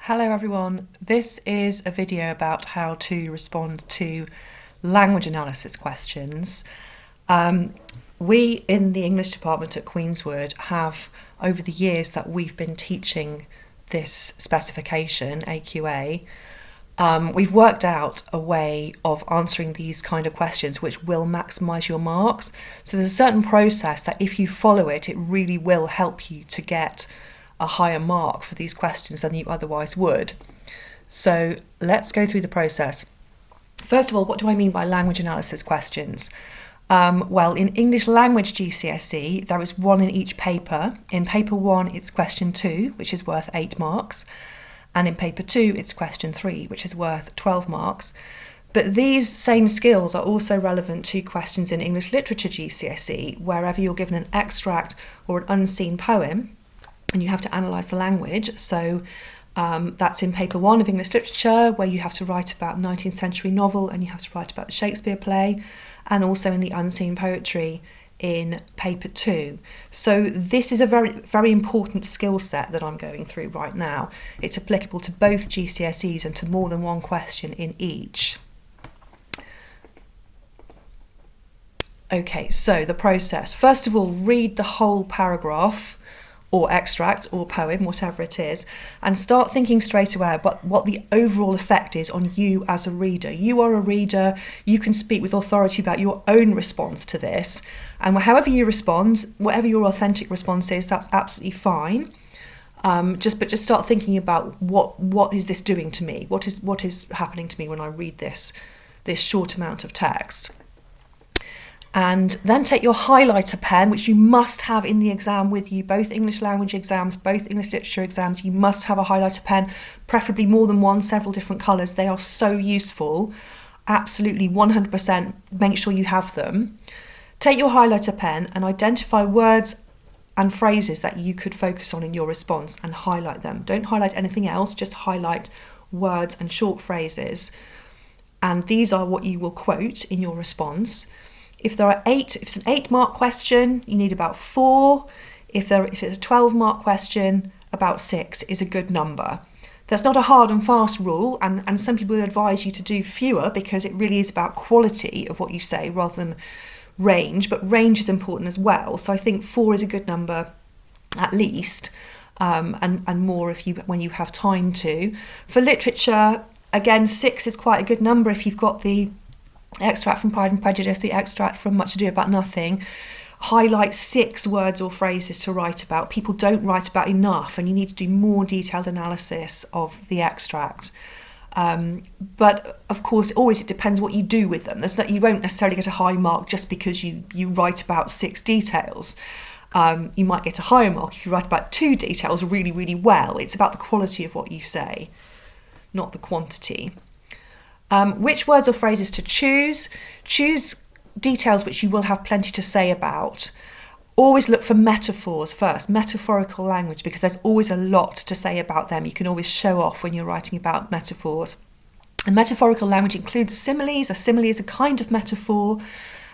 Hello everyone, this is a video about how to respond to language analysis questions. We in the English department at Queenswood have, over the years that we've been teaching this specification, AQA, we've worked out a way of answering these kind of questions which will maximise your marks. So there's a certain process that if you follow it, it really will help you to get a higher mark for these questions than you otherwise would. So let's go through the process. First of all, what do I mean by language analysis questions? Well, in English language GCSE, there is one in each paper. In paper 1, it's question 2, which is worth 8 marks. And in paper 2, it's question 3, which is worth 12 marks. But these same skills are also relevant to questions in English literature GCSE, wherever you're given an extract or an unseen poem, and you have to analyse the language. So that's in paper 1 of English literature, where you have to write about a 19th century novel and you have to write about the Shakespeare play, and also in the unseen poetry in paper 2. So this is a very, very important skill set that I'm going through right now. It's applicable to both GCSEs and to more than one question in each. Okay, so the process. First of all, read the whole paragraph or extract or poem, whatever it is, and start thinking straight away about what the overall effect is on you as a reader. You are a reader, you can speak with authority about your own response to this, and however you respond, whatever your authentic response is, that's absolutely fine. But just start thinking about what is this doing to me? What is happening to me when I read this short amount of text? And then take your highlighter pen, which you must have in the exam with you, both English language exams, both English literature exams. You must have a highlighter pen, preferably more than one, several different colours. They are so useful. Absolutely 100% make sure you have them. Take your highlighter pen and identify words and phrases that you could focus on in your response and highlight them. Don't highlight anything else, just highlight words and short phrases. And these are what you will quote in your response. If it's an 8-mark question, you need about 4. If it's a 12-mark question, about 6 is a good number. That's not a hard and fast rule, and some people would advise you to do fewer because it really is about quality of what you say rather than range, but range is important as well. So I think 4 is a good number at least, and more when you have time to. For literature, again, 6 is quite a good number if you've got the extract from Pride and Prejudice, the extract from Much Ado About Nothing. Highlight 6 words or phrases to write about. People don't write about enough, and you need to do more detailed analysis of the extract. But of course, always it depends what you do with them. You won't necessarily get a high mark just because you write about 6 details. You might get a higher mark if you write about 2 details really, really well. It's about the quality of what you say, not the quantity. Which words or phrases to choose? Choose details which you will have plenty to say about. Always look for metaphors first, metaphorical language, because there's always a lot to say about them. You can always show off when you're writing about metaphors. And metaphorical language includes similes. A simile is a kind of metaphor,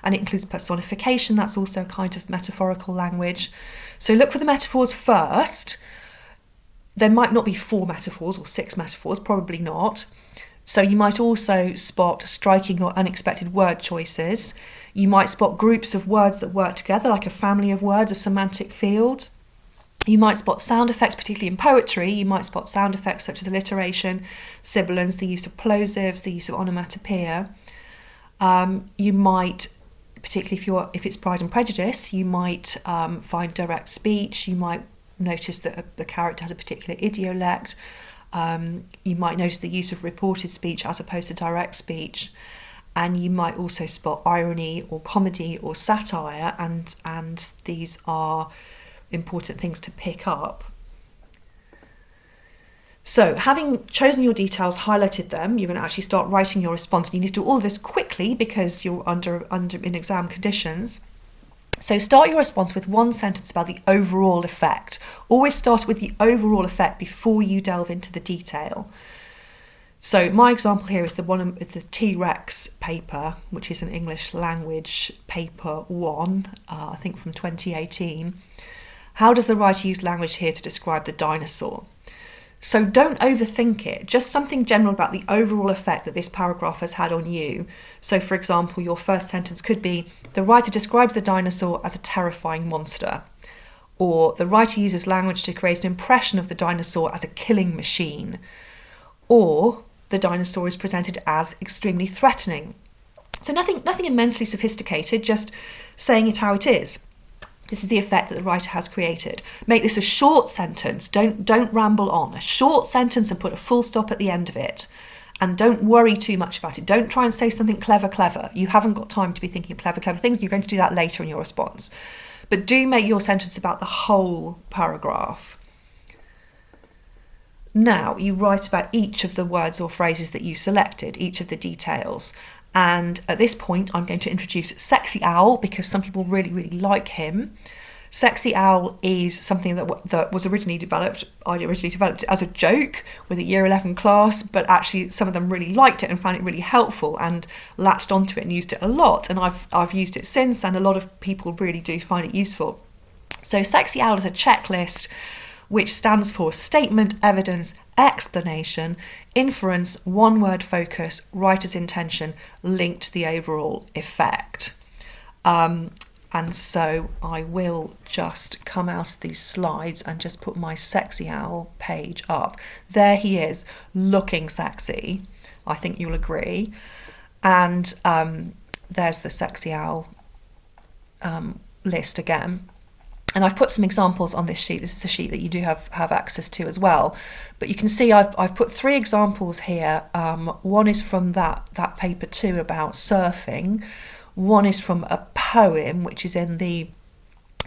and it includes personification. That's also a kind of metaphorical language. So look for the metaphors first. There might not be 4 metaphors or 6 metaphors, probably not. So you might also spot striking or unexpected word choices. You might spot groups of words that work together, like a family of words, a semantic field. You might spot sound effects, particularly in poetry. You might spot sound effects such as alliteration, sibilance, the use of plosives, the use of onomatopoeia. You might, particularly if it's Pride and Prejudice, you might find direct speech. You might notice that the character has a particular idiolect. You might notice the use of reported speech as opposed to direct speech, and you might also spot irony or comedy or satire, and these are important things to pick up. So having chosen your details, highlighted them, you're going to actually start writing your response, and you need to do all this quickly because you're under in exam conditions. So start your response with one sentence about the overall effect. Always start with the overall effect before you delve into the detail. So my example here is the T-Rex paper, which is an English language paper 1, I think from 2018. How does the writer use language here to describe the dinosaur? So don't overthink it, just something general about the overall effect that this paragraph has had on you. So for example, your first sentence could be, the writer describes the dinosaur as a terrifying monster. Or the writer uses language to create an impression of the dinosaur as a killing machine. Or the dinosaur is presented as extremely threatening. So nothing immensely sophisticated, just saying it how it is. This is the effect that the writer has created. Make this a short sentence. Don't ramble on. A short sentence and put a full stop at the end of it. And don't worry too much about it. Don't try and say something clever. You haven't got time to be thinking of clever things. You're going to do that later in your response. But do make your sentence about the whole paragraph. Now, you write about each of the words or phrases that you selected, each of the details. And at this point, I'm going to introduce Sexy Owl because some people really, really like him. Sexy Owl is something that was originally developed as a joke with a Year 11 class, but actually some of them really liked it and found it really helpful and latched onto it and used it a lot. And I've used it since, and a lot of people really do find it useful. So Sexy Owl is a checklist which stands for statement, evidence, explanation, inference, one-word focus, writer's intention, linked to the overall effect. And so I will just come out of these slides and just put my Sexy Owl page up. There he is, looking sexy. I think you'll agree. And there's the Sexy Owl list again. And I've put some examples on this sheet. This is a sheet that you do have access to as well. But you can see I've put 3 examples here. One is from that paper 2 about surfing. One is from a poem, which is in the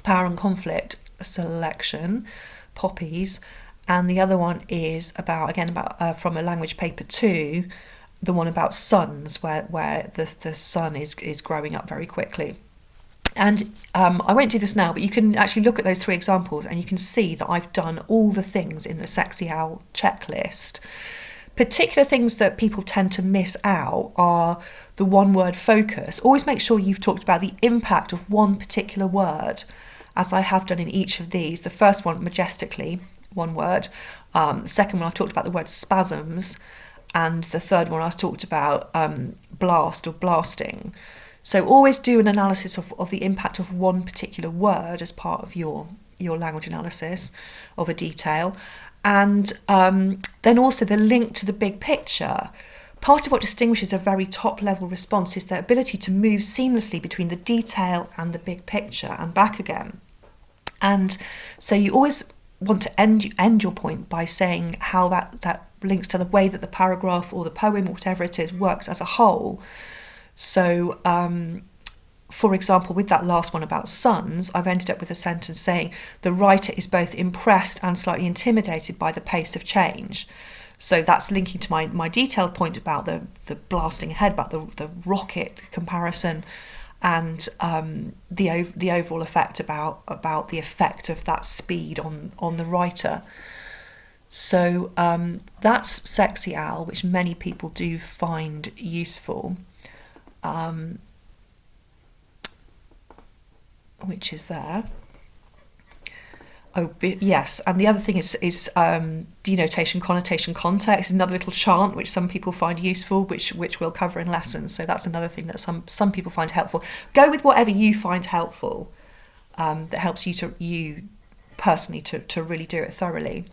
Power and Conflict selection, Poppies. And the other one is about from a language paper 2, the one about suns, where the sun is growing up very quickly. And I won't do this now, but you can actually look at those 3 examples and you can see that I've done all the things in the Sexy Owl checklist. Particular things that people tend to miss out are the one-word focus. Always make sure you've talked about the impact of one particular word, as I have done in each of these. The first one, majestically, one word. The second one, I've talked about the word spasms. And the third one, I've talked about blast or blasting. So always do an analysis of the impact of one particular word as part of your language analysis of a detail. And then also the link to the big picture. Part of what distinguishes a very top level response is their ability to move seamlessly between the detail and the big picture and back again. And so you always want to end your point by saying how that links to the way that the paragraph or the poem or whatever it is works as a whole. So, for example, with that last one about suns, I've ended up with a sentence saying the writer is both impressed and slightly intimidated by the pace of change. So that's linking to my detailed point about the blasting ahead, about the rocket comparison, and the overall effect about the effect of that speed on the writer. So that's Sexy Owl, which many people do find useful. Which is there. Yes, and the other thing is denotation, connotation, context. Another little chant which some people find useful, which we'll cover in lessons. So that's another thing that some people find helpful. Go with whatever you find helpful, that helps you personally to really do it thoroughly.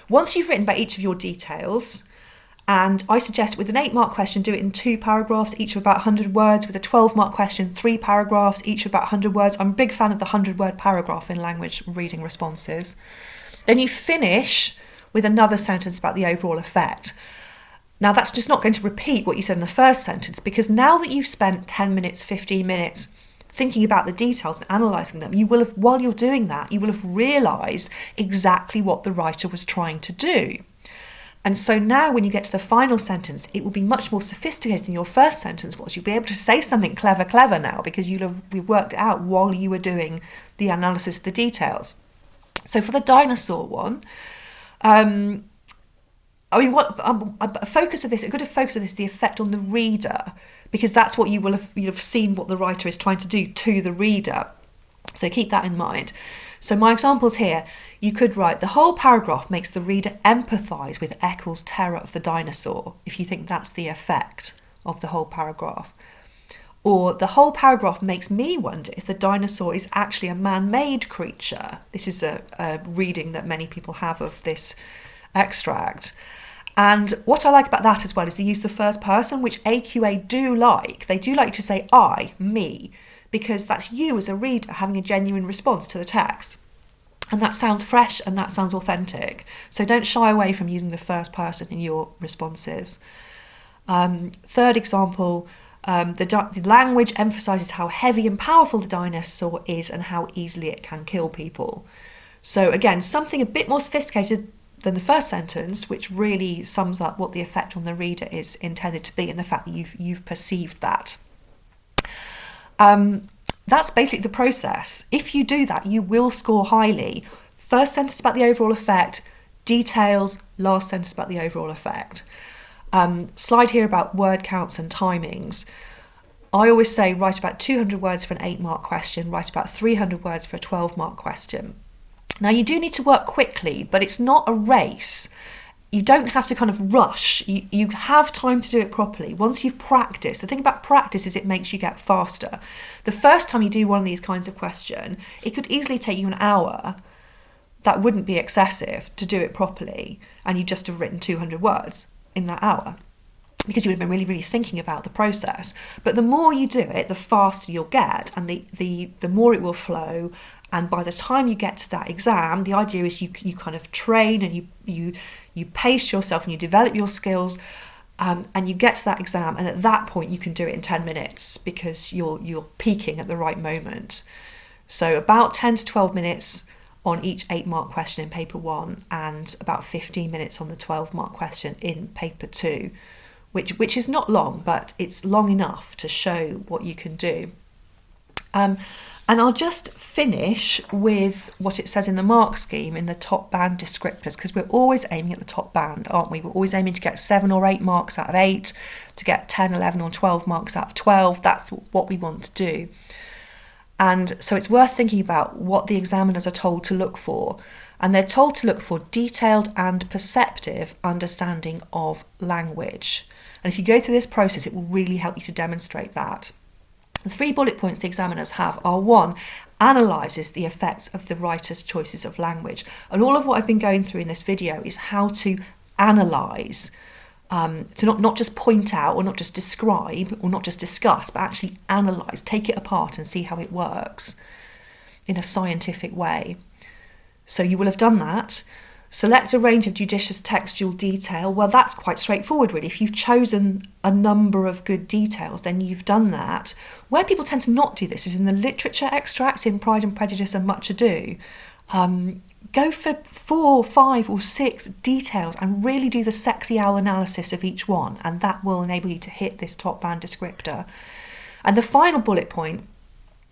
Once you've written about each of your details, and I suggest with an 8-mark question, do it in 2 paragraphs, each of about 100 words. With a 12-mark question, 3 paragraphs, each of about 100 words. I'm a big fan of the 100-word paragraph in language reading responses. Then you finish with another sentence about the overall effect. Now, that's just not going to repeat what you said in the first sentence, because now that you've spent 10 minutes, 15 minutes thinking about the details and analysing them, while you're doing that, you will have realised exactly what the writer was trying to do. And so now when you get to the final sentence, it will be much more sophisticated than your first sentence was. You'll be able to say something clever now because we've worked it out while you were doing the analysis of the details. So for the dinosaur one, a focus of this, a good focus of this is the effect on the reader, because that's what you'll have seen what the writer is trying to do to the reader. So keep that in mind. So my examples here, you could write, the whole paragraph makes the reader empathise with Eccles' terror of the dinosaur, if you think that's the effect of the whole paragraph. Or the whole paragraph makes me wonder if the dinosaur is actually a man-made creature. This is a reading that many people have of this extract. And what I like about that as well is the use of the first person, which AQA do like. They do like to say I, me, because that's you as a reader having a genuine response to the text. And that sounds fresh and that sounds authentic. So don't shy away from using the first person in your responses. Third example, the language emphasises how heavy and powerful the dinosaur is and how easily it can kill people. So again, something a bit more sophisticated than the first sentence, which really sums up what the effect on the reader is intended to be, and the fact that you've perceived that. That's basically the process. If you do that, you will score highly. First sentence about the overall effect, details, last sentence about the overall effect. Slide here about word counts and timings. I always say write about 200 words for an 8-mark question, write about 300 words for a 12-mark question. Now you do need to work quickly, but it's not a race. You don't have to kind of rush. You have time to do it properly. Once you've practiced, the thing about practice is it makes you get faster. The first time you do one of these kinds of question, it could easily take you an hour. That wouldn't be excessive to do it properly, and you just have written 200 words in that hour, because you would have been really, really thinking about the process. But the more you do it, the faster you'll get, and the more it will flow. And by the time you get to that exam, the idea is you kind of train and you pace yourself and you develop your skills, and you get to that exam, and at that point you can do it in 10 minutes because you're peaking at the right moment. So about 10 to 12 minutes on each 8-mark question in paper 1, and about 15 minutes on the 12-mark question in paper 2, which is not long, but it's long enough to show what you can do. And I'll just finish with what it says in the mark scheme in the top band descriptors, because we're always aiming at the top band, aren't we? We're always aiming to get 7 or 8 marks out of 8, to get 10, 11 or 12 marks out of 12. That's what we want to do. And so it's worth thinking about what the examiners are told to look for. And they're told to look for detailed and perceptive understanding of language. And if you go through this process, it will really help you to demonstrate that. The 3 bullet points the examiners have are: 1, analyses the effects of the writer's choices of language. And all of what I've been going through in this video is how to analyse, to not just point out or not just describe or not just discuss, but actually analyse, take it apart and see how it works in a scientific way. So you will have done that. Select a range of judicious textual detail. Well, that's quite straightforward, really. If you've chosen a number of good details, then you've done that. Where people tend to not do this is in the literature extracts in Pride and Prejudice and Much Ado. Go for 4, 5 or 6 details and really do the sexy owl analysis of each one, and that will enable you to hit this top band descriptor. And the final bullet point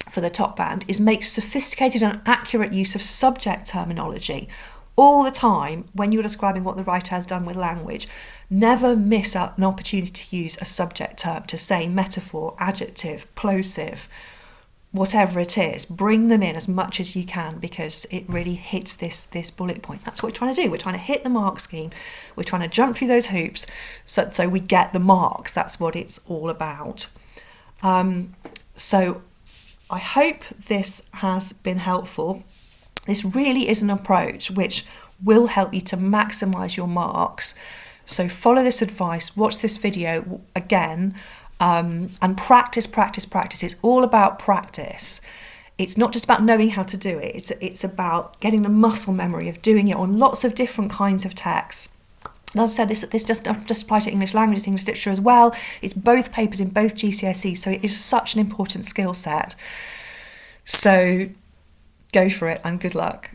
for the top band is make sophisticated and accurate use of subject terminology. All the time, when you're describing what the writer has done with language, never miss out an opportunity to use a subject term, to say metaphor, adjective, plosive, whatever it is. Bring them in as much as you can, because it really hits this bullet point. That's what we're trying to do. We're trying to hit the mark scheme. We're trying to jump through those hoops so we get the marks. That's what it's all about. So I hope this has been helpful. This really is an approach which will help you to maximise your marks. So follow this advice, watch this video again, and practice. It's all about practice. It's not just about knowing how to do it. It's about getting the muscle memory of doing it on lots of different kinds of texts. And as I said, this just applies to English language, English literature as well. It's both papers in both GCSEs, so it is such an important skill set. So go for it and good luck.